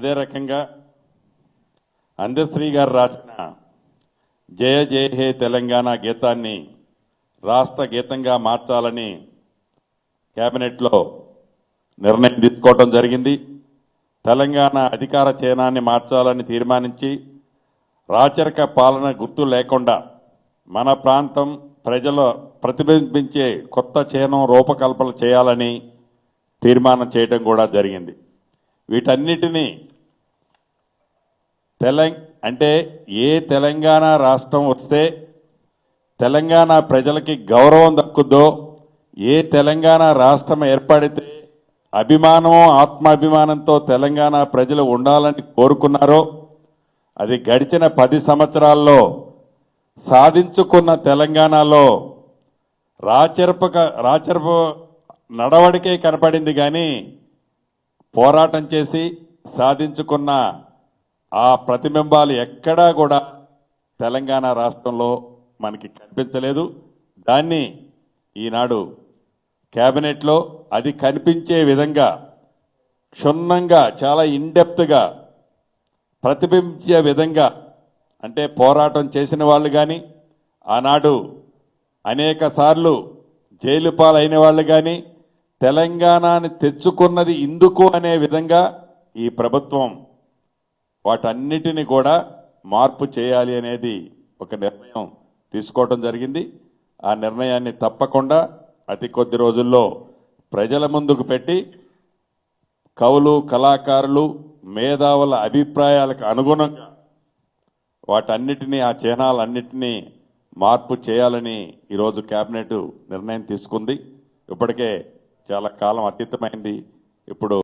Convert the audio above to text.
అదే రకంగా అందశ్రీ గారు రాసిన జయ జయ హే తెలంగాణ గీతాన్ని రాష్ట్ర గీతంగా మార్చాలని కేబినెట్లో నిర్ణయం తీసుకోవడం జరిగింది. తెలంగాణ అధికార చిహ్నాన్ని మార్చాలని తీర్మానించి రాచరిక పాలన గుర్తు లేకుండా మన ప్రాంతం ప్రజలు ప్రతిబింబించే కొత్త చిహ్నం రూపకల్పన చేయాలని తీర్మానం చేయడం కూడా జరిగింది. వీటన్నిటినీ అంటే ఏ తెలంగాణ రాష్ట్రం వస్తే తెలంగాణ ప్రజలకి గౌరవం దక్కుద్దో, ఏ తెలంగాణ రాష్ట్రం ఏర్పడితే అభిమానం ఆత్మాభిమానంతో తెలంగాణ ప్రజలు ఉండాలని కోరుకున్నారో అది గడిచిన 10 సంవత్సరాల్లో సాధించుకున్న తెలంగాణలో రాచరపు నడవడికే కనపడింది. కానీ పోరాటం చేసి సాధించుకున్న ఆ ప్రతిబింబాలు ఎక్కడా కూడా తెలంగాణ రాష్ట్రంలో మనకి కనిపించలేదు. దాన్ని ఈనాడు కేబినెట్లో అది కనిపించే విధంగా క్షుణ్ణంగా చాలా ఇన్డెప్త్గా ప్రతిబింబించే విధంగా, అంటే పోరాటం చేసిన వాళ్ళు కానీ ఆనాడు అనేక సార్లు జైలు పాలైన వాళ్ళు కానీ తెలంగాణని తెచ్చుకున్నది ఇందుకు అనే విధంగా ఈ ప్రభుత్వం వాటన్నిటిని కూడా మార్పు చేయాలి అనేది ఒక నిర్ణయం తీసుకోవడం జరిగింది. ఆ నిర్ణయాన్ని తప్పకుండా అతి కొద్ది రోజుల్లో ప్రజల ముందుకు పెట్టి కవులు, కళాకారులు, మేధావుల అభిప్రాయాలకు అనుగుణంగా వాటన్నిటినీ, ఆ చిహ్నాలన్నిటినీ మార్పు చేయాలని ఈరోజు కేబినెట్ నిర్ణయం తీసుకుంది. ఇప్పటికే చాలా కాలం అతీతమైంది. ఇప్పుడు